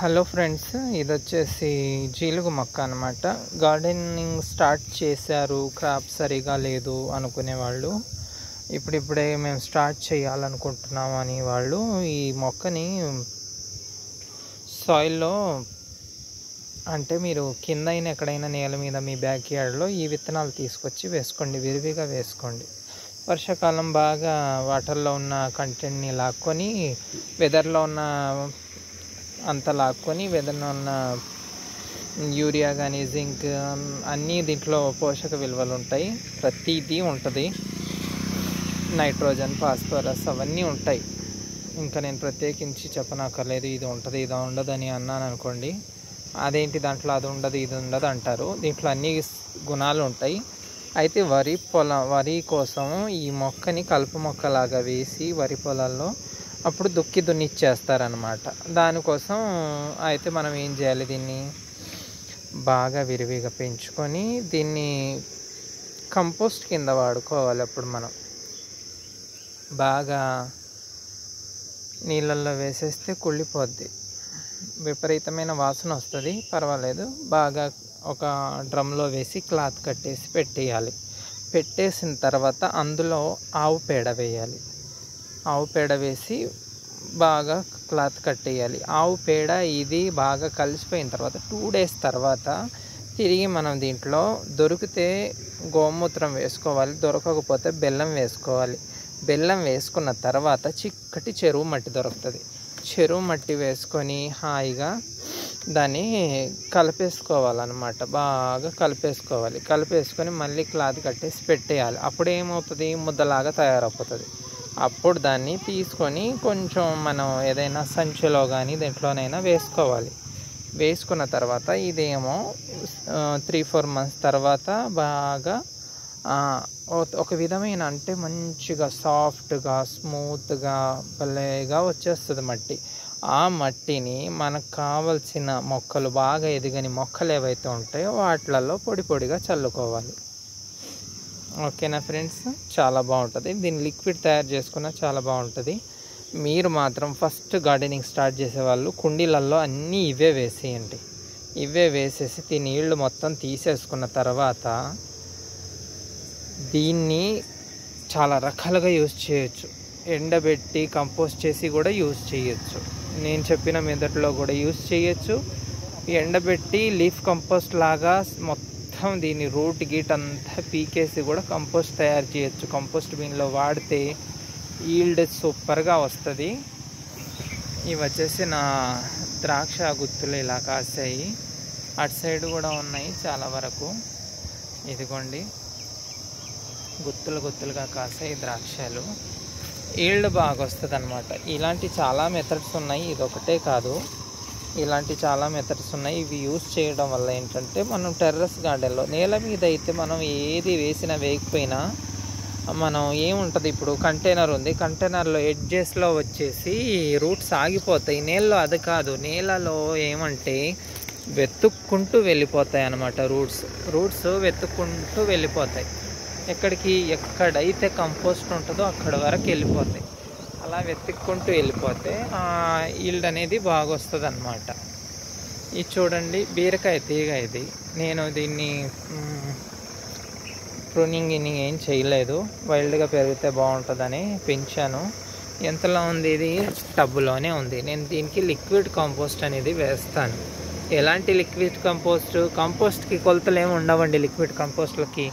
Hello friends, ఇది వచ్చేసి జీలుగు మొక్క అనమాట. గార్డెనింగ్ స్టార్ట్ చేశారు, క్రాప్ సరిగా లేదు అనుకునే వాళ్ళు, ఇప్పుడిప్పుడే మేము స్టార్ట్ చేయాలనుకుంటున్నాం అని వాళ్ళు ఈ మొక్కని సాయిల్లో, అంటే మీరు కింద అయినా ఎక్కడైనా నేల మీద మీ బ్యాక్ యార్డ్లో ఈ విత్తనాలు తీసుకొచ్చి వేసుకోండి, విరివిగా వేసుకోండి. వర్షాకాలం బాగా వాటర్లో ఉన్న కంటెంట్ని లాక్కొని, వెదర్లో ఉన్న అంత లాక్కొని, వెదర్లో ఉన్న యూరియా కానీ జింక్ అన్నీ దీంట్లో పోషక విలువలు ఉంటాయి. ప్రతిదీ ఉంటుంది, నైట్రోజన్, ఫాస్ఫరస్ అవన్నీ ఉంటాయి. ఇంకా నేను ప్రత్యేకించి చెప్పనక్కర్లేదు, ఇది ఉంటుంది ఇది ఉండదు అని అన్నాను అనుకోండి, అదేంటి దాంట్లో అది ఉండదు ఇది ఉండదు అంటారు. దీంట్లో అన్ని గుణాలు ఉంటాయి. అయితే వరి కోసం ఈ మొక్కని కలుపు మొక్కలాగా వేసి వరి పొలాల్లో అప్పుడు దున్నిచ్చేస్తారనమాట. దానికోసం అయితే మనం ఏం చేయాలి, దీన్ని బాగా విరివిగా పెంచుకొని దీన్ని కంపోస్ట్ కింద వాడుకోవాలి. అప్పుడు మనం బాగా నీళ్ళల్లో వేసేస్తే కుళ్ళిపోద్ది, విపరీతమైన వాసన వస్తుంది, పర్వాలేదు. బాగా ఒక డ్రమ్లో వేసి క్లాత్ కట్టేసి పెట్టేయాలి. పెట్టేసిన తర్వాత అందులో ఆవు పేడ వేయాలి. ఆవు పేడ వేసి బాగా క్లాత్ కట్టేయాలి. ఆవు పేడ ఇది బాగా కలిసిపోయిన తర్వాత 2 days తర్వాత తిరిగి మనం దీంట్లో దొరికితే గోమూత్రం వేసుకోవాలి, దొరకకపోతే బెల్లం వేసుకోవాలి. బెల్లం వేసుకున్న తర్వాత చిక్కటి చెరువు మట్టి దొరుకుతుంది. చెరువు మట్టి వేసుకొని హాయిగా దాన్ని కలిపేసుకోవాలన్నమాట. బాగా కలిపేసుకొని మళ్ళీ క్లాత్ కట్టేసి పెట్టేయాలి. అప్పుడు ఏమవుతుంది, ముద్దలాగా తయారైపోతుంది. అప్పుడు దాన్ని తీసుకొని కొంచెం మనం ఏదైనా సంచిలో కానీ దేంట్లోనైనా వేసుకోవాలి. వేసుకున్న తర్వాత ఇదేమో 3-4 months తర్వాత బాగా ఒక విధమైన, అంటే మంచిగా సాఫ్ట్గా స్మూత్గా భలేగా వచ్చేస్తుంది మట్టి. ఆ మట్టిని మనకు కావలసిన మొక్కలు, బాగా ఎదిగని మొక్కలు ఏవైతే ఉంటాయో వాటిలలో పొడిగా చల్లుకోవాలి. ఓకేనా ఫ్రెండ్స్, చాలా బాగుంటుంది. దీన్ని లిక్విడ్ తయారు చేసుకున్న చాలా బాగుంటుంది. మీరు మాత్రం ఫస్ట్ గార్డెనింగ్ స్టార్ట్ చేసేవాళ్ళు కుండీలలో అన్నీ ఇవే వేసేయండి. ఇవే వేసేసి ఈ నీళ్లు మొత్తం తీసేసుకున్న తర్వాత దీన్ని చాలా రకాలుగా యూజ్ చేయొచ్చు. ఎండబెట్టి కంపోస్ట్ చేసి కూడా యూజ్ చేయొచ్చు. నేను చెప్పిన మెథడ్లో కూడా యూజ్ చేయొచ్చు. ఎండబెట్టి లీఫ్ కంపోస్ట్ లాగా మొత్తం దీని రూట్ గీట్ అంతా పీకేసి కూడా కంపోస్ట్ తయారు చేయొచ్చు. కంపోస్ట్ బిన్లో వాడితే ఈల్డ్ సూపర్గా వస్తుంది. ఇవి వచ్చేసి నా ద్రాక్ష గుత్తులు ఇలా కాసాయి. అటు సైడ్ కూడా ఉన్నాయి చాలా వరకు. ఇదిగోండి, గుత్తులుగా కాసాయి ద్రాక్షలు. ఈల్డ్ బాగా వస్తుంది అనమాట. ఇలాంటి చాలా మెథడ్స్ ఉన్నాయి, ఇదొకటే కాదు, ఇలాంటి చాలా మెథడ్స్ ఉన్నాయి. ఇవి యూజ్ చేయడం వల్ల ఏంటంటే, మనం టెర్రస్ గార్డెన్లో నేల మీద అయితే మనం ఏది వేసినా వేయకపోయినా మనం ఏముంటుంది, ఇప్పుడు కంటైనర్ ఉంది, కంటైనర్లో ఎడ్జెస్లో వచ్చేసి రూట్స్ ఆగిపోతాయి. నేలలో అది కాదు, నేలలో ఏమంటే వెతుక్కుంటూ వెళ్ళిపోతాయి అన్నమాట. రూట్స్ వెతుక్కుంటూ వెళ్ళిపోతాయి. ఎక్కడైతే కంపోస్ట్ ఉంటుందో అక్కడ వరకు వెళ్ళిపోతాయి. అలా వెతుక్కుంటూ వెళ్ళిపోతే ఈల్డ్ అనేది బాగా వస్తుంది అన్నమాట. ఇది చూడండి, బీరకాయ తీగ ఇది. నేను దీన్ని ప్రూనింగ్ ఏం చేయలేదు, వైల్డ్గా పెరిగితే బాగుంటుందని పెంచాను. ఎంతలో ఉంది, ఇది టబ్బులోనే ఉంది. నేను దీనికి లిక్విడ్ కంపోస్ట్ అనేది వేస్తాను. ఎలాంటి లిక్విడ్ కంపోస్ట్కి కొలతలు ఏమి ఉండవండి. లిక్విడ్ కంపోస్ట్లకి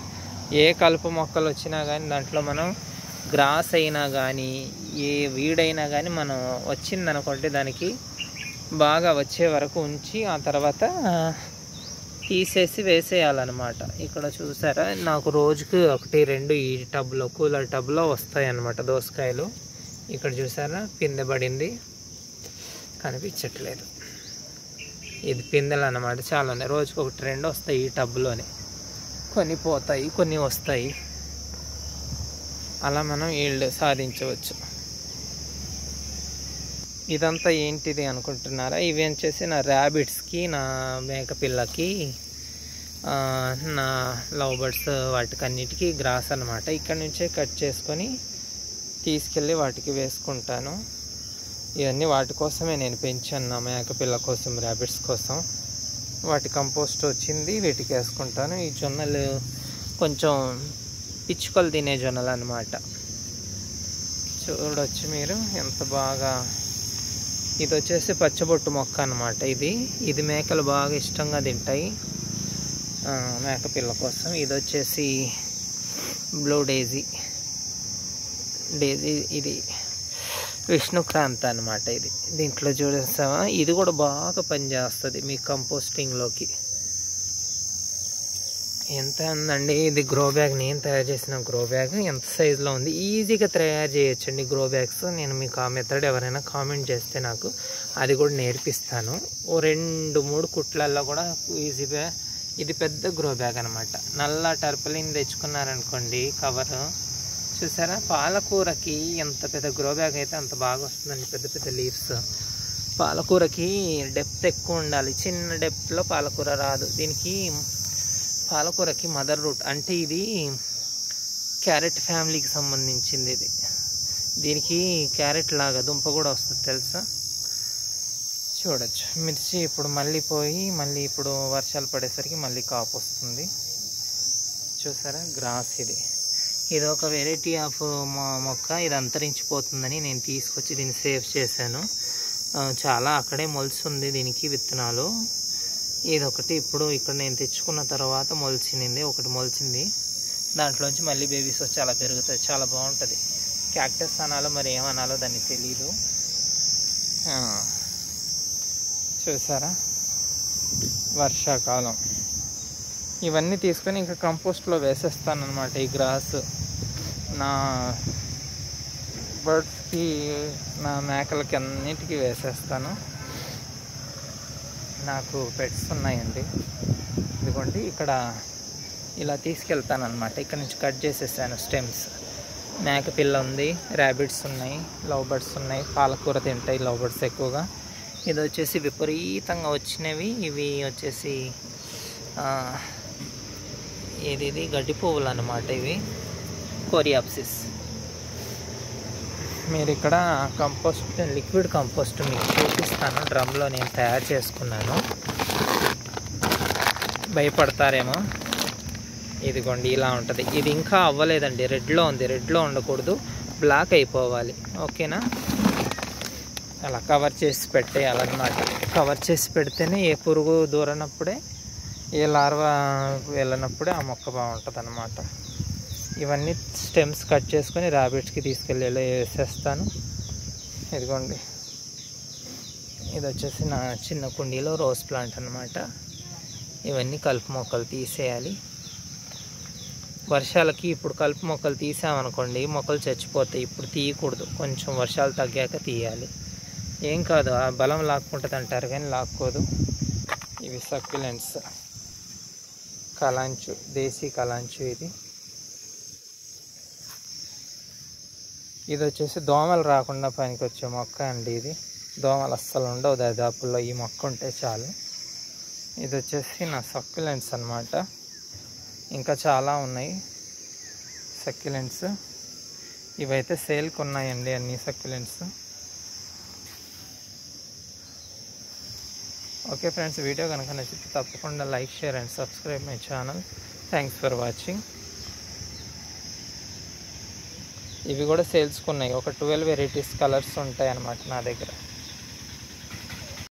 ఏ కలుపు మొక్కలు వచ్చినా కానీ దాంట్లో మనం గ్రాస్ అయినా కానీ ఏ వీడైనా కానీ మనం వచ్చిందనుకోండి, దానికి బాగా వచ్చే వరకు ఉంచి ఆ తర్వాత తీసేసి వేసేయాలన్నమాట. ఇక్కడ చూసారా, నాకు రోజుకి 1-2 ఈ టబ్లో, కూలర్ టబ్లో వస్తాయి అన్నమాట దోసకాయలు. ఇక్కడ చూసారా, పిందె పడింది, కనిపించట్లేదు. ఇది పిందెలు అన్నమాట, చాలా ఉన్నాయి. రోజుకి 1-2 వస్తాయి ఈ టబ్లోనే. కొన్ని పోతాయి, కొన్ని వస్తాయి. అలా మనం ఈల్డ్ సాధించవచ్చు. ఇదంతా ఏంటిది అనుకుంటున్నారా, ఇవి వచ్చేసి నా ర్యాబిట్స్కి, నా మేకపిల్లకి, నా లవ్ బర్డ్స్ వాటికన్నిటికీ గ్రాస్ అన్నమాట. ఇక్కడ నుంచే కట్ చేసుకొని తీసుకెళ్ళి వాటికి వేసుకుంటాను. ఇవన్నీ వాటి కోసమే నేను పెంచాను, నా మేకపిల్ల కోసం, ర్యాబిట్స్ కోసం. వాటి కంపోస్ట్ వచ్చింది, వీటికి వేసుకుంటాను. ఈ జొన్నలు కొంచెం పిచ్చుకలు తినే జొన్నలు అన్నమాట. చూడొచ్చు మీరు ఎంత బాగా. ఇది వచ్చేసి పచ్చబొట్టు మొక్క అన్నమాట. ఇది మేకలు బాగా ఇష్టంగా తింటాయి మేకపిల్ల కోసం. ఇది వచ్చేసి బ్లూ డేజీ, ఇది విష్ణుక్రాంత అనమాట. దీంట్లో చూడేస్తావా, ఇది కూడా బాగా పనిచేస్తుంది మీ కంపోస్టింగ్లోకి. ఎంత ఉందండి ఇది గ్రో బ్యాగ్, నేను తయారు చేసిన గ్రో బ్యాగ్ ఎంత సైజులో ఉంది. ఈజీగా తయారు చేయొచ్చండి గ్రో బ్యాగ్స్. నేను మీకు ఆ మెథడ్ ఎవరైనా కామెంట్ చేస్తే నాకు అది కూడా నేర్పిస్తాను. ఓ 2-3 కుట్లల్లో కూడా ఈజీగా. ఇది పెద్ద గ్రో బ్యాగ్ అనమాట. నల్ల టర్పలిన్ తెచ్చుకున్నారనుకోండి కవర్, చూసారా, పాలకూరకి ఎంత పెద్ద గ్రో బ్యాగ్ అయితే అంత బాగా వస్తుందండి. పెద్ద పెద్ద లీవ్స్. పాలకూరకి డెప్త్ ఎక్కువ ఉండాలి, చిన్న డెప్త్లో పాలకూర రాదు. పాలకూరకి మదర్ రూట్ అంటే ఇది క్యారెట్ ఫ్యామిలీకి సంబంధించింది. దీనికి క్యారెట్ లాగా దుంప కూడా వస్తుంది తెలుసా. చూడొచ్చు మిర్చి ఇప్పుడు మళ్ళీ ఇప్పుడు వర్షాలు పడేసరికి మళ్ళీ కాపు వస్తుంది. చూసారా గ్రాస్. ఇది ఒక వెరైటీ ఆఫ్ మొక్క. ఇది అంతరించిపోతుందని నేను తీసుకొచ్చి దీన్ని సేవ్ చేశాను. చాలా అక్కడే మొలుస్తుంది దీనికి విత్తనాలు. ఇదొకటి ఇప్పుడు ఇక్కడ నేను తెచ్చుకున్న తర్వాత ఒకటి మొలిచింది. దాంట్లోంచి మళ్ళీ బేబీస్ వచ్చి అలా పెరుగుతుంది. చాలా బాగుంటుంది. క్యాక్టస్ అనాలో మరి ఏమనాలో దాన్ని తెలీదు. చూసారా వర్షాకాలం. ఇవన్నీ తీసుకొని ఇంకా కంపోస్ట్లో వేసేస్తాను అనమాట. ఈ గ్రాస్ నా బర్డ్స్కి, నా మేకలకి అన్నిటికీ వేసేస్తాను. నాకు పెట్స్ ఉన్నాయండి. ఇదిగోండి ఇక్కడ ఇలా తీసుకెళ్తాను అనమాట. ఇక్కడ నుంచి కట్ చేసేసాను స్టెమ్స్. మేకపిల్ల ఉంది, ర్యాబిట్స్ ఉన్నాయి, లవ్ బర్డ్స్ ఉన్నాయి. పాలకూర తింటాయి లవ్ బర్డ్స్ ఎక్కువగా. ఇది వచ్చేసి విపరీతంగా వచ్చినవి. ఇవి వచ్చేసి ఇది గడ్డి పువ్వులు అన్నమాట. ఇవి కోరియాప్సిస్. మీరు ఇక్కడ లిక్విడ్ కంపోస్ట్ మీకు చూపిస్తాను. డ్రమ్లో నేను తయారు చేసుకున్నాను. భయపడతారేమో. ఇదిగోండి ఇలా ఉంటుంది. ఇది ఇంకా అవ్వలేదండి, రెడ్లో ఉంది. రెడ్లో ఉండకూడదు, బ్లాక్ అయిపోవాలి. ఓకేనా. అలా కవర్ చేసి పెట్టేయాలన్నమాట. కవర్ చేసి పెడితేనే ఏ పురుగు దూరనప్పుడే, ఏ లార్వా వెళ్ళినప్పుడే ఆ మొక్క బాగుంటుంది అన్నమాట. ఇవన్నీ స్టెమ్స్ కట్ చేసుకొని ర్యాబిట్స్కి తీసుకెళ్ళి వేసేస్తాను. ఇదిగోండి ఇది వచ్చేసి నా చిన్న కుండీలో రోజ్ ప్లాంట్ అన్నమాట. ఇవన్నీ కలుపు మొక్కలు తీసేయాలి. వర్షాలకి ఇప్పుడు కలుపు మొక్కలు తీసామనుకోండి మొక్కలు చచ్చిపోతాయి. ఇప్పుడు తీయకూడదు, కొంచెం వర్షాలు తగ్గాక తీయాలి. ఏం కాదు, ఆ బలం లాక్కుంటుంది అంటారు కానీ లాక్కోదు. ఇవి సక్యులెంట్స్, కలాంచు, దేశీ కలాంచు. ఇది వచ్చేసి దోమలు రాకుండా పనికొచ్చే మొక్క అండి. ఇది దోమలు అస్సలు ఉండవు దాదాపుల్లో, ఈ మొక్క ఉంటే చాలు. ఇది వచ్చేసి నా సక్యులెంట్స్ అన్నమాట. ఇంకా చాలా ఉన్నాయి సక్యులెంట్స్. ఇవైతే సేల్కి ఉన్నాయండి అన్ని సక్యులెంట్స్. ఓకే ఫ్రెండ్స్, వీడియో కనుక నచ్చితే తప్పకుండా like, share and subscribe my channel. Thanks for watching. ఇవి కూడా సేల్స్కి ఉన్నాయి. ఒక 12 వెరైటీస్ కలర్స్ ఉంటాయి అన్నమాట నా దగ్గర.